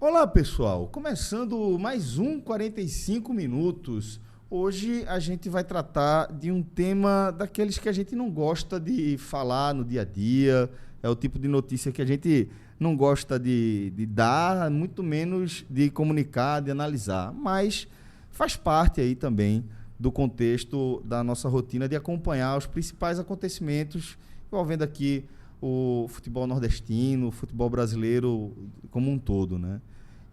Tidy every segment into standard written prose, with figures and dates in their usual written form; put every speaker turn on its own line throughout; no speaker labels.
Olá, pessoal. Começando mais um 45 minutos. Hoje a gente vai tratar de um tema daqueles que a gente não gosta de falar no dia a dia. É o tipo de notícia que a gente não gosta de dar, muito menos de comunicar, de analisar. Mas faz parte aí também do contexto da nossa rotina de acompanhar os principais acontecimentos envolvendo aqui o futebol nordestino, o futebol brasileiro como um todo, né?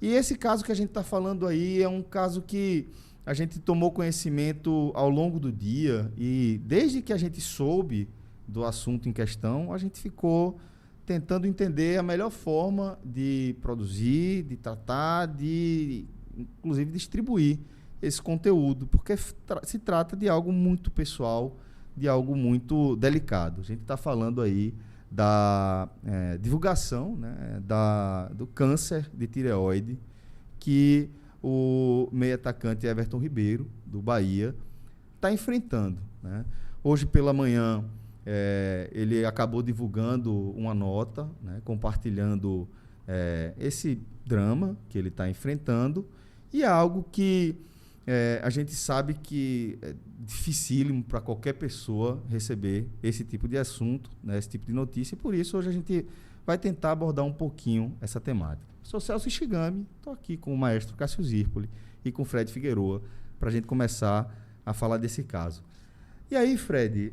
E esse caso que a gente está falando aí é um caso que a gente tomou conhecimento ao longo do dia e desde que a gente soube do assunto em questão, a gente ficou tentando entender a melhor forma de produzir, de tratar, de inclusive distribuir esse conteúdo, porque se trata de algo muito pessoal, de algo muito delicado. A gente está falando aí da divulgação, né, do câncer de tireoide que o meio atacante Everton Ribeiro, do Bahia, está enfrentando, né? Hoje pela manhã, ele acabou divulgando uma nota, né, compartilhando esse drama que ele está enfrentando, e é algo que a gente sabe que é dificílimo para qualquer pessoa receber esse tipo de assunto, né, esse tipo de notícia, e por isso hoje a gente vai tentar abordar um pouquinho essa temática. Sou Celso Shigami, estou aqui com o maestro Cássio Zirpoli e com o Fred Figueroa para a gente começar a falar desse caso. E aí, Fred,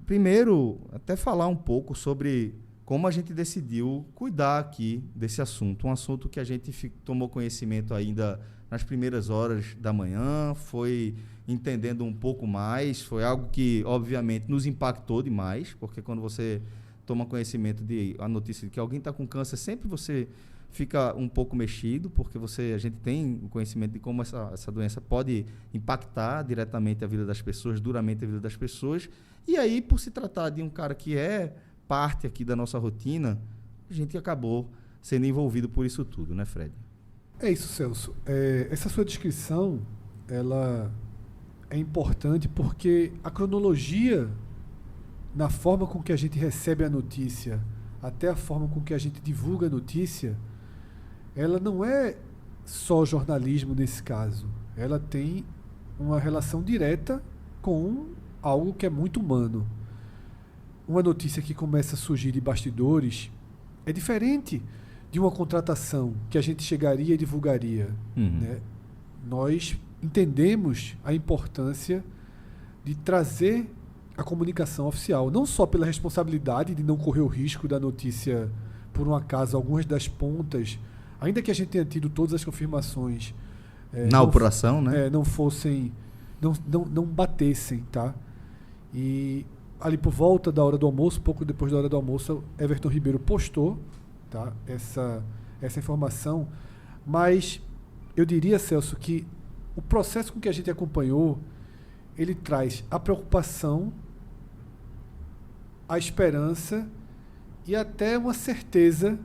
primeiro até falar um pouco sobre como a gente decidiu cuidar aqui desse assunto, um assunto que a gente tomou conhecimento ainda nas primeiras horas da manhã, foi entendendo um pouco mais, foi algo que, obviamente, nos impactou demais, porque quando você toma conhecimento a notícia de que alguém está com câncer, sempre você fica um pouco mexido, porque a gente tem o conhecimento de como essa doença pode impactar diretamente a vida das pessoas, duramente a vida das pessoas, e aí, por se tratar de um cara que é parte aqui da nossa rotina, a gente acabou sendo envolvido por isso tudo, né, Fred?
É isso, Celso. Essa sua descrição, ela é importante porque a cronologia, na forma com que a gente recebe a notícia, até a forma com que a gente divulga a notícia, ela não é só jornalismo nesse caso. Ela tem uma relação direta com algo que é muito humano. Uma notícia que começa a surgir de bastidores é diferente de uma contratação que a gente chegaria e divulgaria. Né? Nós entendemos a importância de trazer a comunicação oficial, não só pela responsabilidade de não correr o risco da notícia, por um acaso, algumas das pontas, ainda que a gente tenha tido todas as confirmações,
na apuração, né?
Não fossem, não batessem, tá? E ali por volta da hora do almoço, pouco depois da hora do almoço, Everton Ribeiro postou, tá, essa informação, mas eu diria, Celso, que o processo com que a gente acompanhou, ele traz a preocupação, a esperança e até uma certeza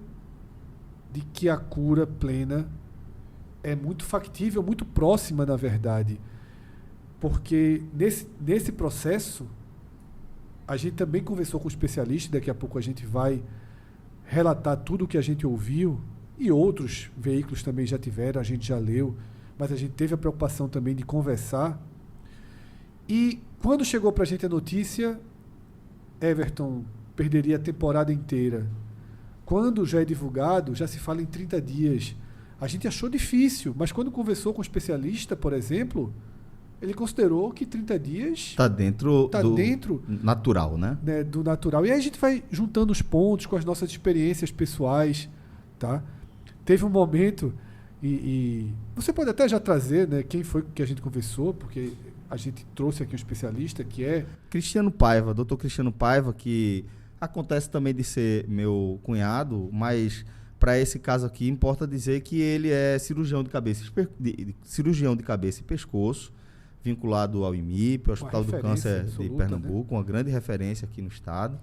de que a cura plena é muito factível, muito próxima, na verdade, porque nesse processo a gente também conversou com especialistas, daqui a pouco a gente vai relatar tudo o que a gente ouviu, e outros veículos também já tiveram, a gente já leu, mas a gente teve a preocupação também de conversar. E quando chegou para a gente a notícia, Everton perderia a temporada inteira. Quando já é divulgado, já se fala em 30 dias. A gente achou difícil, mas quando conversou com um especialista, por exemplo, ele considerou que 30 dias
está dentro do natural, né?
Do natural. E aí a gente vai juntando os pontos com as nossas experiências pessoais, tá? Teve um momento, e você pode até já trazer, né, quem foi que a gente conversou, porque a gente trouxe aqui um especialista que é
Cristiano Paiva, doutor Cristiano Paiva, que acontece também de ser meu cunhado, mas para esse caso aqui importa dizer que ele é cirurgião de cabeça e pescoço, vinculado ao IMIP, ao Hospital do Câncer de Pernambuco, né? Uma grande referência aqui no estado,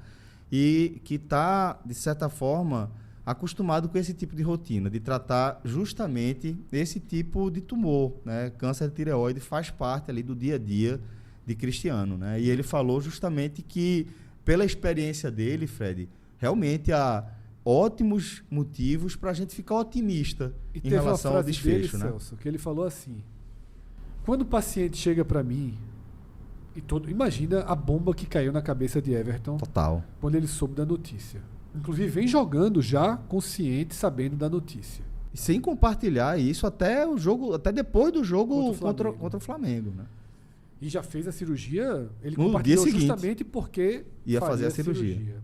e que está, de certa forma, acostumado com esse tipo de rotina, de tratar justamente esse tipo de tumor, né? Câncer de tireoide faz parte ali do dia a dia de Cristiano, né? E ele falou justamente que, pela experiência dele, Fred, realmente ótimos motivos para a gente ficar otimista
E
em
teve
relação
uma
ao
frase
desfecho,
dele,
né?
Celso, que ele falou assim: quando o paciente chega para mim, imagina a bomba que caiu na cabeça de Everton
Total.
quando ele soube da notícia. Inclusive, vem jogando já consciente, sabendo da notícia.
E sem compartilhar isso até o jogo, até depois do jogo contra o Flamengo, né?
E já fez a cirurgia, ele
No
compartilhou
dia seguinte,
justamente porque
ia fazer
faria
a cirurgia.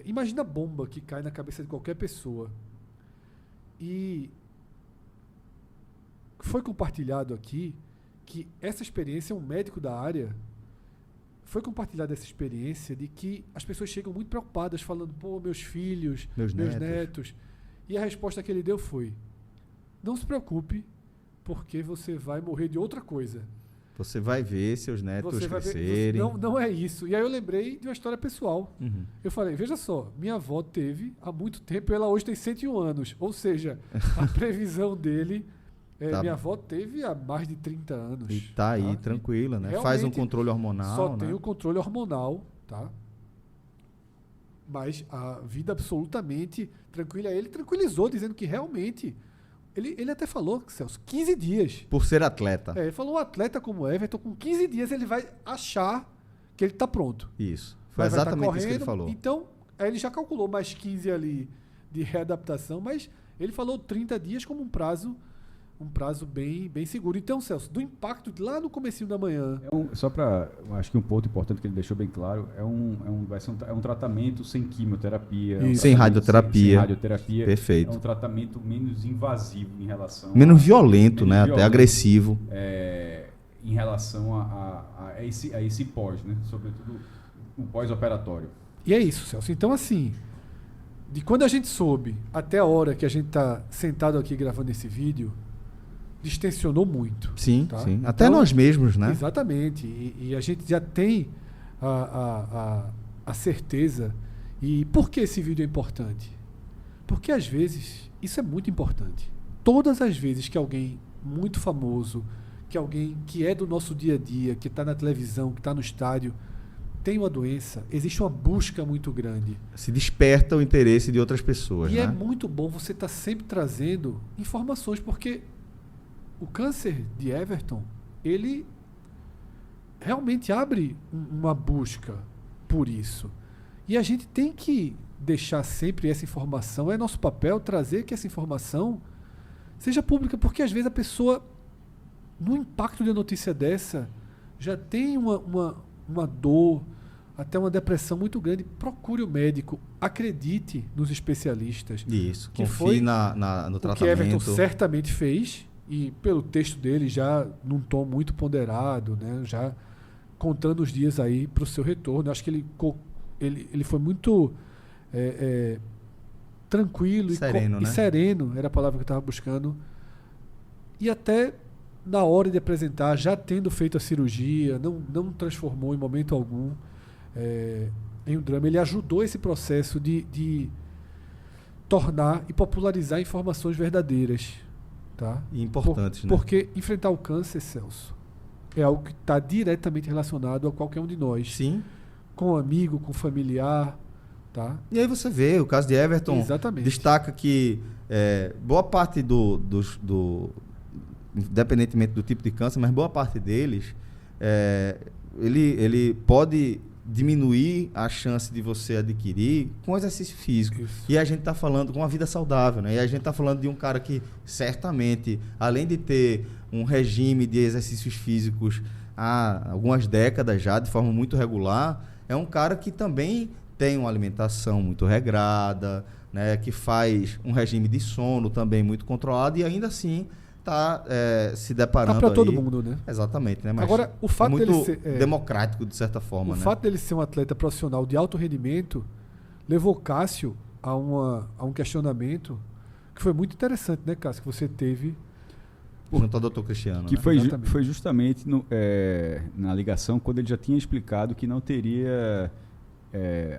Imagina a bomba que cai na cabeça de qualquer pessoa. E foi compartilhado aqui que essa experiência, um médico da área, foi compartilhada essa experiência de que as pessoas chegam muito preocupadas, falando, pô, meus filhos, meus netos. E a resposta que ele deu foi: não se preocupe, porque você vai morrer de outra coisa.
Você vai ver seus netos
Você vai
crescerem.
ver, não é isso. E aí eu lembrei de uma história pessoal.
Uhum.
Eu falei, veja só, minha avó teve há muito tempo, ela hoje tem 101 anos. Ou seja, a previsão dele,
Tá.
minha avó teve há mais de 30 anos.
E tá aí, tranquila, né? Faz um controle hormonal.
Só
né?
tem o controle hormonal, tá? Mas a vida absolutamente tranquila. Ele tranquilizou, dizendo que realmente... Ele até falou, Celso, 15 dias.
Por ser atleta.
Ele falou, um atleta como Everton, com 15 dias ele vai achar que ele está pronto.
Isso. Foi exatamente isso que ele falou.
Então, aí ele já calculou mais 15 ali de readaptação, mas ele falou 30 dias como um prazo bem seguro. Então, Celso, do impacto lá no comecinho da manhã...
acho que um ponto importante que ele deixou bem claro, vai ser um tratamento sem quimioterapia.
Sem radioterapia.
Sem radioterapia.
Perfeito.
É um tratamento menos invasivo em relação...
Menos violento, né? Até agressivo.
Em relação a esse pós, né? Sobretudo o pós-operatório.
E é isso, Celso. Então, assim, de quando a gente soube até a hora que a gente está sentado aqui gravando esse vídeo, distensionou muito.
Sim,
tá?
sim. Até então, nós mesmos, né?
Exatamente. E a gente já tem a certeza. E por que esse vídeo é importante? Porque às vezes, isso é muito importante. Todas as vezes que alguém muito famoso, que alguém que é do nosso dia a dia, que está na televisão, que está no estádio, tem uma doença, existe uma busca muito grande.
Se desperta o interesse de outras pessoas,
E
né?
é muito bom você estar sempre trazendo informações, porque o câncer de Everton, ele realmente abre uma busca por isso. E a gente tem que deixar sempre essa informação, é nosso papel trazer que essa informação seja pública, porque às vezes a pessoa, no impacto de uma notícia dessa, já tem uma dor, até uma depressão muito grande. Procure o médico, acredite nos especialistas.
Isso,
que
confie
foi
no tratamento.
O que Everton certamente fez, e pelo texto dele já num tom muito ponderado, né, já contando os dias aí para o seu retorno. Acho que ele foi muito tranquilo
sereno,
e
né?
sereno, era a palavra que eu estava buscando. E até na hora de apresentar, já tendo feito a cirurgia, não transformou em momento algum em um drama. Ele ajudou esse processo de tornar e popularizar informações verdadeiras. Tá?
E importantes, né?
Porque enfrentar o câncer, Celso, é algo que está diretamente relacionado a qualquer um de nós.
Sim. Com
amigo, com familiar. Tá?
E aí você vê, o caso de Everton destaca que boa parte independentemente do tipo de câncer, mas boa parte deles, ele pode diminuir a chance de você adquirir com exercício físico.
Isso.
E a gente está falando com uma vida saudável, né? E a gente está falando de um cara que certamente, além de ter um regime de exercícios físicos há algumas décadas já, de forma muito regular, é um cara que também tem uma alimentação muito regrada, né? Que faz um regime de sono também muito controlado e ainda assim está se deparando
para todo mundo, né?
Exatamente, né? Mas
agora, o fato
muito
dele ser
democrático, de certa forma,
o
né?
fato dele ser um atleta profissional de alto rendimento levou Cássio a um questionamento que foi muito interessante, né, Cássio? Que você teve
junto ao Dr. Cristiano.
Que
né?
foi justamente na ligação quando ele já tinha explicado que não teria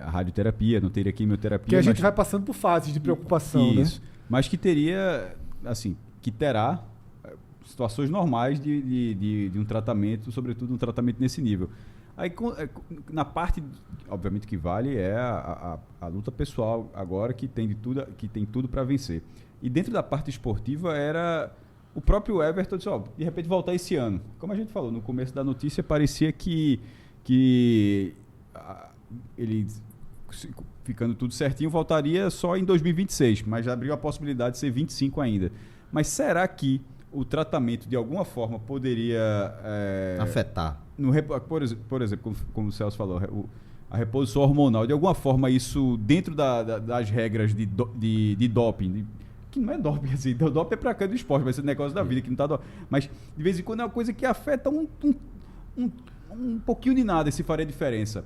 a radioterapia, não teria quimioterapia.
Que a gente vai passando por fases de preocupação,
isso,
né?
Mas que teria, assim, que terá situações normais de um tratamento, sobretudo um tratamento nesse nível. Aí, na parte, obviamente, que vale é a luta pessoal agora, que tem tudo para vencer. E dentro da parte esportiva era o próprio Everton disse, de repente voltar esse ano. Como a gente falou, no começo da notícia parecia que ele, ficando tudo certinho, voltaria só em 2026, mas já abriu a possibilidade de ser 25 ainda. Mas será que o tratamento de alguma forma poderia
afetar?
Por exemplo, como o Celso falou, a reposição hormonal, de alguma forma isso dentro das regras de doping, que não é doping, assim, doping é pra cá do esporte, vai ser negócio da vida, que não tá doping. Mas de vez em quando é uma coisa que afeta um pouquinho de nada, se faria diferença.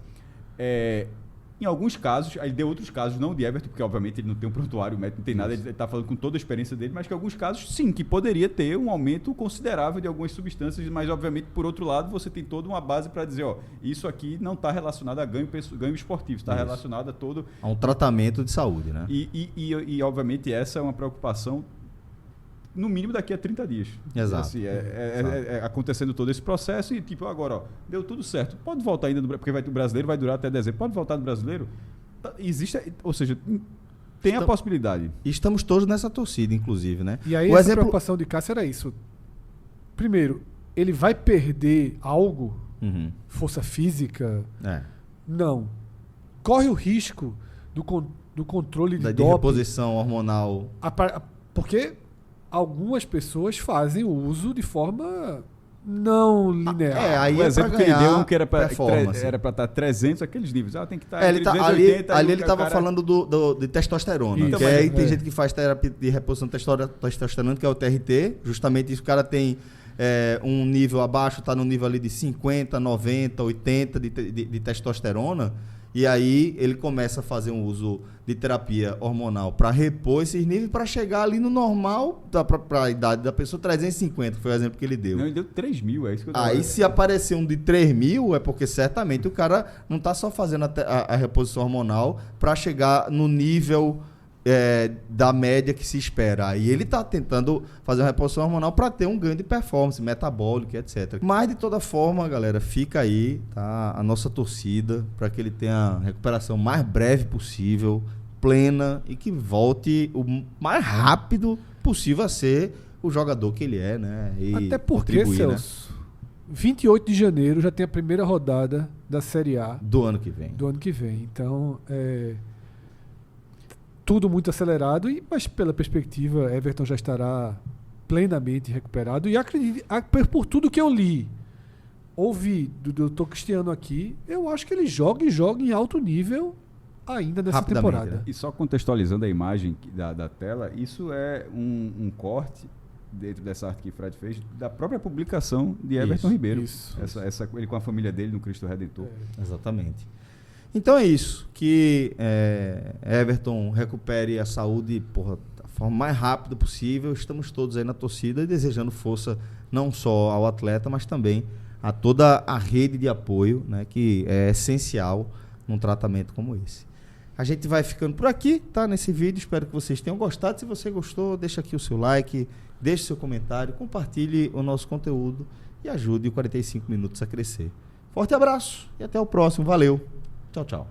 Em alguns casos, aí deu outros casos, não de Everton, porque obviamente ele não tem um prontuário, o médico não tem nada, ele está falando com toda a experiência dele, mas que em alguns casos, sim, que poderia ter um aumento considerável de algumas substâncias, mas obviamente, por outro lado, você tem toda uma base para dizer, isso aqui não está relacionado a ganho esportivo, está relacionado a
um tratamento de saúde, né?
E obviamente, essa é uma preocupação no mínimo daqui a 30 dias.
Exato.
Assim, acontecendo todo esse processo e agora, deu tudo certo. Pode voltar ainda, porque o brasileiro vai durar até dezembro. Pode voltar no brasileiro? Existe, ou seja, tem a possibilidade.
Estamos todos nessa torcida, inclusive, né?
E aí a preocupação de Cássio era isso. Primeiro, ele vai perder algo? Força física? Não. Corre o risco do controle de doping.
Reposição hormonal.
Porque algumas pessoas fazem o uso de forma não linear.
Aí
o exemplo que ele deu que era para
performance.
Era para estar 300 aqueles níveis. Tem que estar
ali ele estava falando de testosterona.
Isso.
Que aí tem gente que faz terapia de reposição de testosterona, que é o TRT. Justamente isso, o cara tem um nível abaixo, está no nível ali de 50, 90, 80 de testosterona. E aí ele começa a fazer um uso de terapia hormonal para repor esses níveis, para chegar ali no normal, para a idade da pessoa, 350, foi o exemplo que ele deu.
Não, ele deu 3.000, é isso que eu tô
Aí se aparecer um de 3.000, é porque certamente o cara não está só fazendo a reposição hormonal para chegar no nível da média que se espera. Aí ele está tentando fazer uma reposição hormonal para ter um ganho de performance, metabólico, etc. Mas, de toda forma, galera, fica aí, tá, a nossa torcida para que ele tenha a recuperação mais breve possível, plena, e que volte o mais rápido possível a ser o jogador que ele é, né? E
até porque, Celso, 28 de janeiro já tem a primeira rodada da Série A.
Do ano que vem. Então, tudo muito acelerado, mas pela perspectiva, Everton já estará plenamente recuperado. E acredito, por tudo que eu li, ouvi do Dr. Cristiano aqui, eu acho que ele joga em alto nível ainda nessa temporada. Né?
E só contextualizando a imagem da tela, isso é um corte dentro dessa arte que o Fred fez, da própria publicação de Everton Ribeiro.
Isso.
Ele com a família dele no Cristo Redentor.
Exatamente. Então é isso, que Everton recupere a saúde da forma mais rápida possível. Estamos todos aí na torcida e desejando força não só ao atleta, mas também a toda a rede de apoio, né, que é essencial num tratamento como esse. A gente vai ficando por aqui, tá, nesse vídeo. Espero que vocês tenham gostado. Se você gostou, deixa aqui o seu like, deixe seu comentário, compartilhe o nosso conteúdo e ajude o 45 Minutos a crescer. Forte abraço e até o próximo. Valeu! Tchau, tchau.